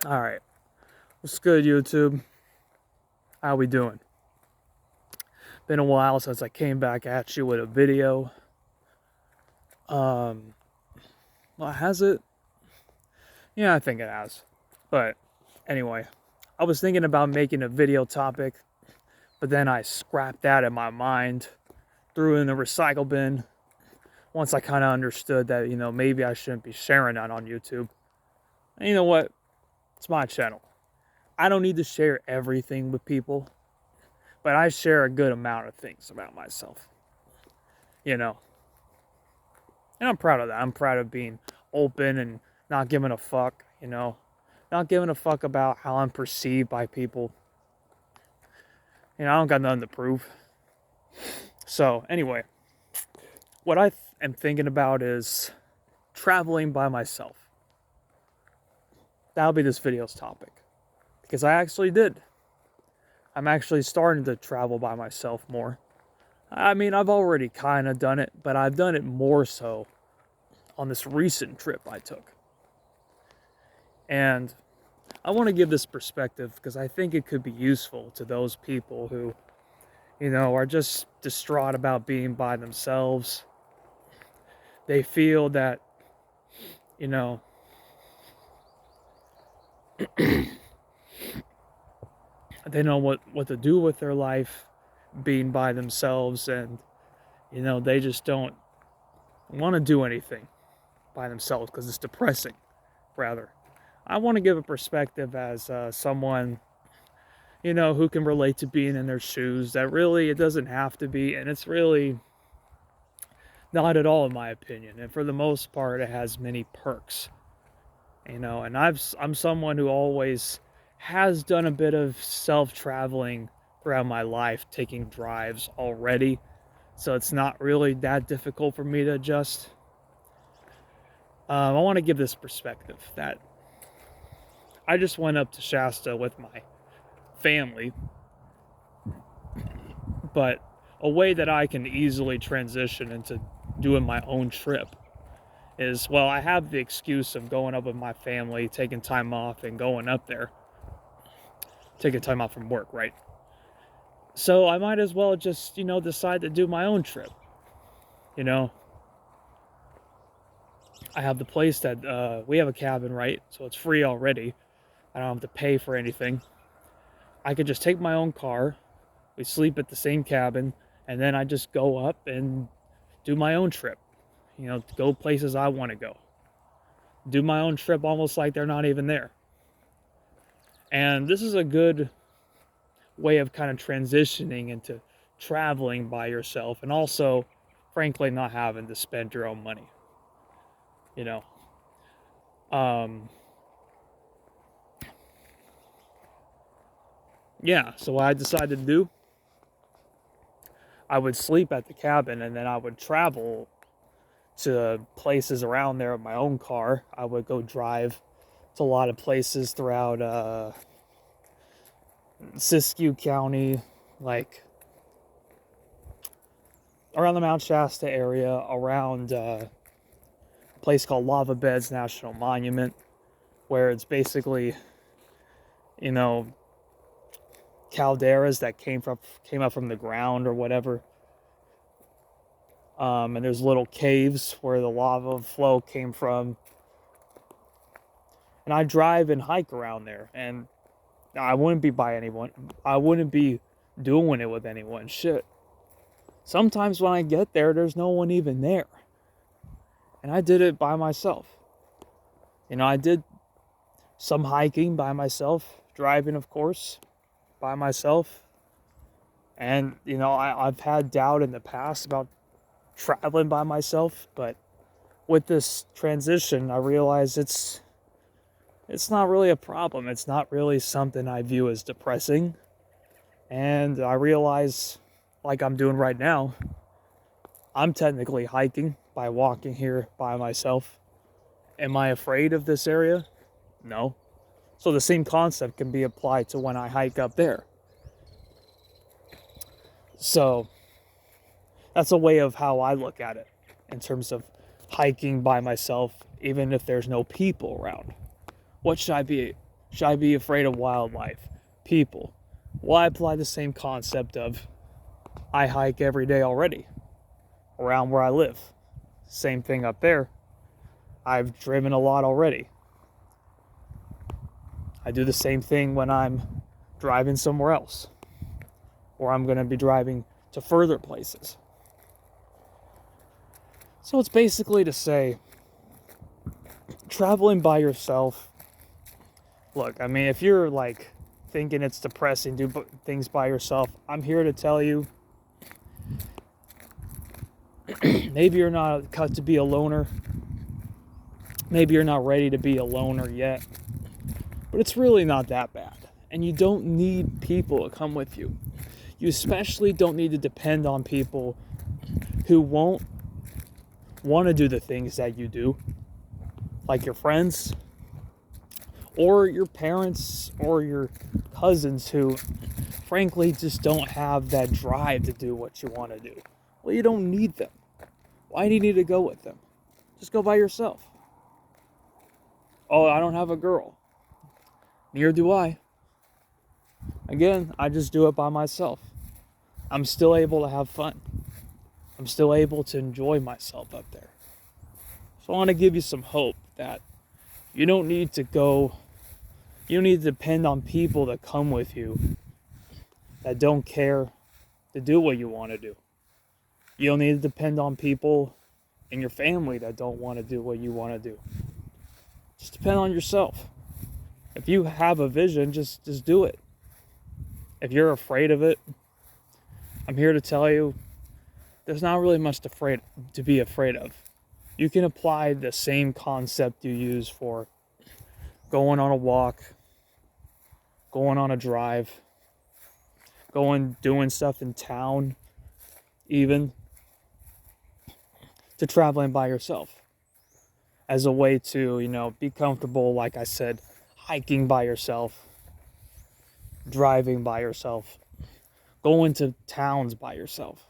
All right, what's good, YouTube? How we doing? Been a while since I came back at you with a video. Um, well, has it? Yeah, I think it has. But anyway, I was thinking about making a video topic, but then I scrapped that in my mind, threw it in the recycle bin. Once I kind of understood that, maybe I shouldn't be sharing that on YouTube. And you know what? It's my channel. I don't need to share everything with people, but I share a good amount of things about myself. You know, And I'm proud of that. I'm proud of being open and not giving a fuck, not giving a fuck about how I'm perceived by people. I don't got nothing to prove. So, anyway, what I am thinking about is traveling by myself. That'll be this video's topic. Because I actually did. I'm actually starting to travel by myself more. I mean, I've already kind of done it, but I've done it more so on this recent trip I took. And I want to give this perspective because I think it could be useful to those people who, are just distraught about being by themselves. They feel that, they know what to do with their life being by themselves, and, they just don't want to do anything by themselves because it's depressing, rather. I want to give a perspective as someone, who can relate to being in their shoes, that really it doesn't have to be, and it's really not at all, in my opinion. And for the most part, it has many perks, and I'm someone who always has done a bit of self-traveling throughout my life, taking drives already. So it's not really that difficult for me to adjust. I want to give this perspective that I just went up to Shasta with my family, but a way that I can easily transition into doing my own trip is, well, I have the excuse of going up with my family, taking time off and going up there, taking time off from work, right? So I might as well just, decide to do my own trip. I have the place that we have a cabin, right? So it's free already. I don't have to pay for anything. I could just take my own car. We sleep at the same cabin, and then I just go up and do my own trip. Go places I want to go. Do my own trip almost like they're not even there. And this is a good way of kind of transitioning into traveling by yourself, and also, frankly, not having to spend your own money. You know, yeah. So what I decided to do, I would sleep at the cabin, and then I would travel to places around there in my own car. I would go drive to a lot of places throughout Siskiyou County, like around the Mount Shasta area, around a place called Lava Beds National Monument, where it's basically, calderas that came up from the ground or whatever. And there's little caves where the lava flow came from. And I drive and hike around there, and I wouldn't be by anyone. I wouldn't be doing it with anyone. Shit. Sometimes when I get there, there's no one even there. And I did it by myself. I did some hiking by myself, driving, of course, by myself. And, I've had doubt in the past about traveling by myself, but with this transition, I realize it's not really a problem. It's not really something I view as depressing. And I realize, like I'm doing right now, I'm technically hiking by walking here by myself. Am I afraid of this area? No. So the same concept can be applied to when I hike up there. So that's a way of how I look at it in terms of hiking by myself, even if there's no people around. What should I be Should I be afraid of wildlife? People. Well, I apply the same concept of I hike every day already around where I live. Same thing up there. I've driven a lot already. I do the same thing when I'm driving somewhere else, or I'm going to be driving to further places. So it's basically to say, traveling by yourself. Look, I mean, if you're like thinking it's depressing, do things by yourself, I'm here to tell you, maybe you're not cut to be a loner. Maybe you're not ready to be a loner yet. But it's really not that bad. And you don't need people to come with you. You especially don't need to depend on people who won't want to do the things that you do, like your friends, or your parents, or your cousins who, frankly, just don't have that drive to do what you want to do. Well, you don't need them. Why do you need to go with them? Just go by yourself. Oh, I don't have a girl. Neither do I. Again, I just do it by myself. I'm still able to have fun. I'm still able to enjoy myself up there. So I want to give you some hope that you don't need to depend on people that come with you that don't care to do what you want to do. You don't need to depend on people in your family that don't want to do what you want to do. Just depend on yourself. If you have a vision, just do it. If you're afraid of it, I'm here to tell you there's not really much to be afraid of. You can apply the same concept you use for going on a walk, going on a drive, doing stuff in town, even, to traveling by yourself as a way to, be comfortable, like I said, hiking by yourself, driving by yourself, going to towns by yourself.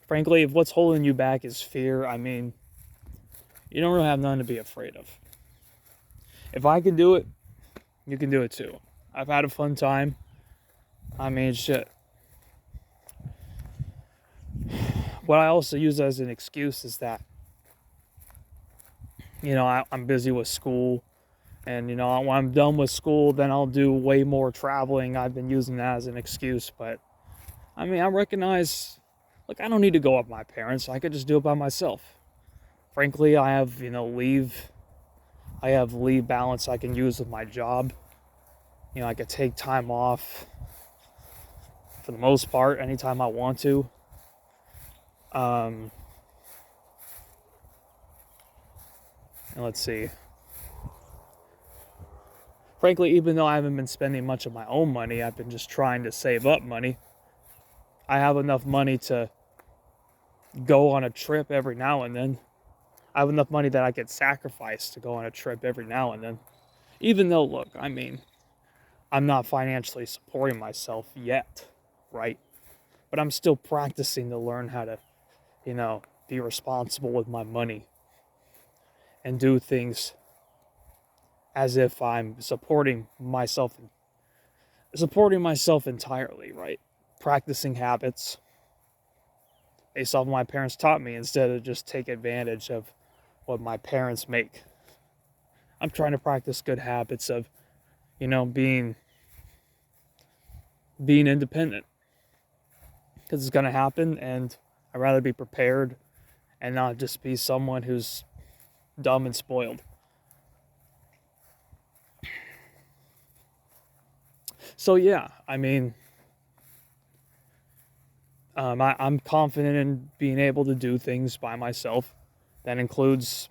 Frankly, if what's holding you back is fear, I mean, you don't really have nothing to be afraid of. If I can do it, you can do it too. I've had a fun time. I mean, shit. What I also use as an excuse is that, I'm busy with school. And, when I'm done with school, then I'll do way more traveling. I've been using that as an excuse. But, I mean, I recognize, I don't need to go with my parents. I could just do it by myself. Frankly, I have, leave. I have leave balance I can use with my job. I could take time off for the most part anytime I want to. And let's see. Frankly, even though I haven't been spending much of my own money, I've been just trying to save up money. I have enough money to go on a trip every now and then. I have enough money that I could sacrifice to go on a trip every now and then. Even though, look, I mean, I'm not financially supporting myself yet, right? But I'm still practicing to learn how to, be responsible with my money and do things as if I'm supporting myself entirely, right? Practicing habits based off what my parents taught me instead of just take advantage of what my parents make. I'm trying to practice good habits of, being independent. Because it's going to happen, and I'd rather be prepared and not just be someone who's dumb and spoiled. So yeah, I mean, I'm confident in being able to do things by myself. That includes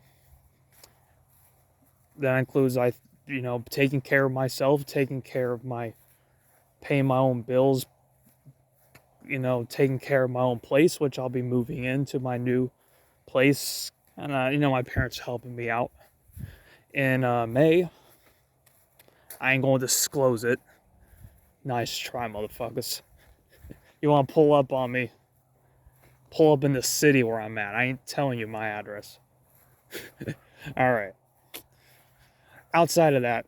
taking care of myself, taking care of paying my own bills, taking care of my own place, which I'll be moving into my new place. And, my parents are helping me out in May. I ain't going to disclose it. Nice try, motherfuckers. You want to pull up on me? Pull up in the city where I'm at. I ain't telling you my address. All right. outside of that,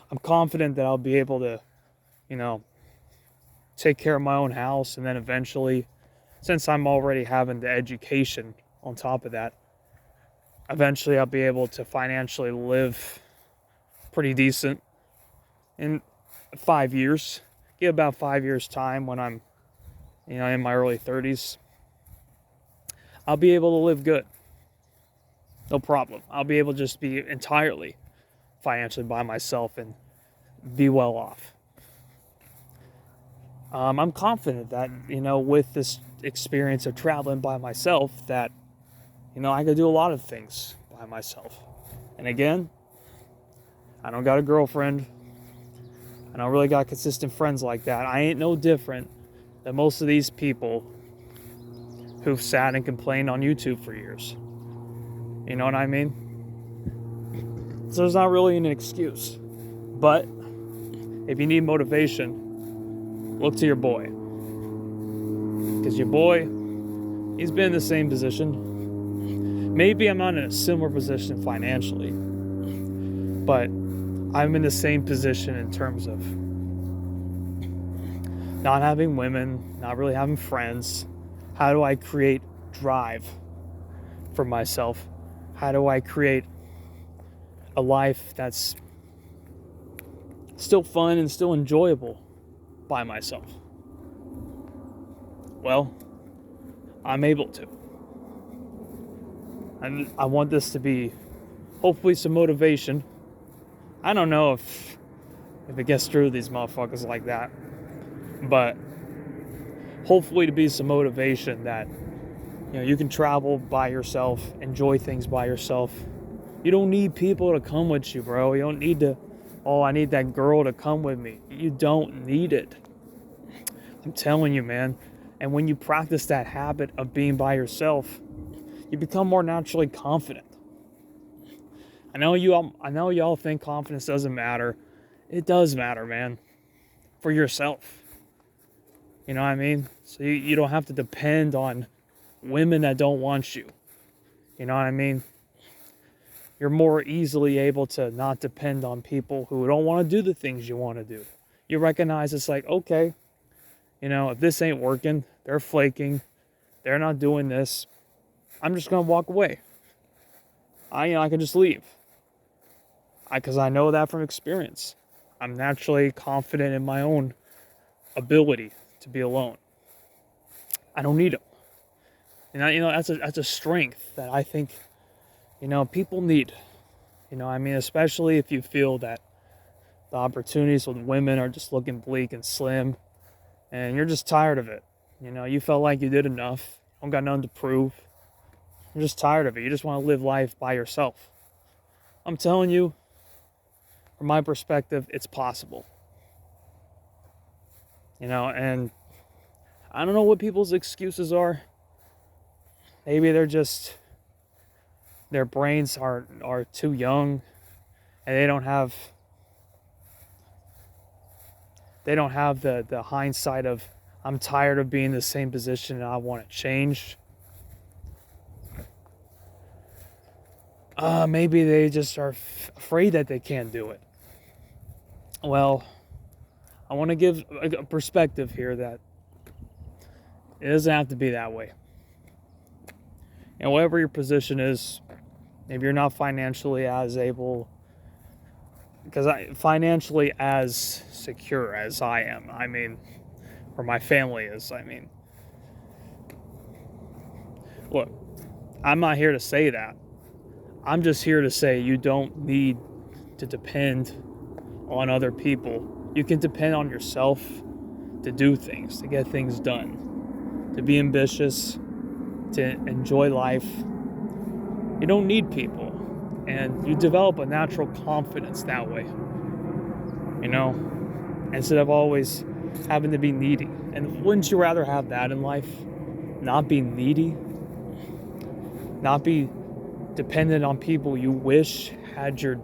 I'm confident that I'll be able to, take care of my own house, and then eventually, since I'm already having the education on top of that, eventually I'll be able to financially live pretty decent in 5 years. Give about 5 years time when I'm, in my early 30s. I'll be able to live good. No problem. I'll be able to just be entirely financially by myself and be well off. I'm confident that, with this experience of traveling by myself, that, I could do a lot of things by myself. And again, I don't got a girlfriend. I don't really got consistent friends like that. I ain't no different than most of these people who've sat and complained on YouTube for years. You know what I mean? So there's not really an excuse. But if you need motivation, look to your boy. Because your boy, he's been in the same position. Maybe I'm not in a similar position financially, but I'm in the same position in terms of not having women, not really having friends. How do I create drive for myself? How do I create a life that's still fun and still enjoyable by myself? Well, I'm able to. And I want this to be hopefully some motivation. I don't know if it gets through these motherfuckers like that, but hopefully to be some motivation that, you can travel by yourself, enjoy things by yourself. You don't need people to come with you, bro. You don't need to, I need that girl to come with me. You don't need it. I'm telling you, man. And when you practice that habit of being by yourself, you become more naturally confident. I know y'all think confidence doesn't matter. It does matter, man. For yourself. You know what I mean? So you don't have to depend on women that don't want you. You know what I mean? You're more easily able to not depend on people who don't want to do the things you want to do. You recognize it's like, okay, if this ain't working, they're flaking, they're not doing this, I'm just going to walk away. I can just leave. Because I know that from experience. I'm naturally confident in my own ability to be alone. I don't need them. And that's a strength that I think, people need. Especially if you feel that the opportunities with women are just looking bleak and slim, and you're just tired of it. You felt like you did enough. Don't got nothing to prove. You're just tired of it. You just want to live life by yourself. I'm telling you, from my perspective, it's possible. And I don't know what people's excuses are. Maybe their brains are too young, and they don't have the hindsight of, I'm tired of being in the same position and I want it changed. Maybe they just are afraid that they can't do it. Well, I want to give a perspective here that it doesn't have to be that way. And whatever your position is, maybe you're not financially as able, because financially as secure as I am, or my family is, look, I'm not here to say that. I'm just here to say you don't need to depend on other people. You can depend on yourself to do things, to get things done, to be ambitious, to enjoy life. You don't need people, and you develop a natural confidence that way, instead of always having to be needy. And wouldn't you rather have that in life? Not be needy, not be dependent on people you wish had your,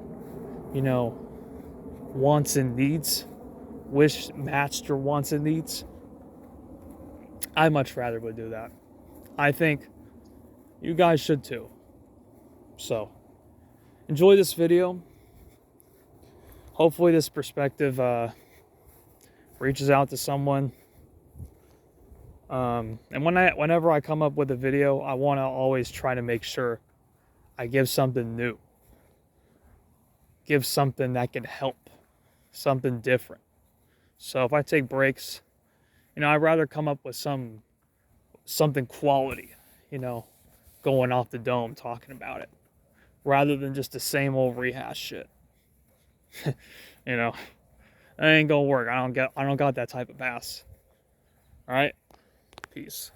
wants and needs, wish matched your wants and needs. I much rather would do that. I think you guys should too. So, enjoy this video. hopefully this perspective reaches out to someone. And whenever I come up with a video, I want to always try to make sure I give something new, give something that can help, something different. So if I take breaks, I'd rather come up with something quality, going off the dome talking about it, rather than just the same old rehash shit. That ain't gonna work. I don't got that type of pass. All right, peace.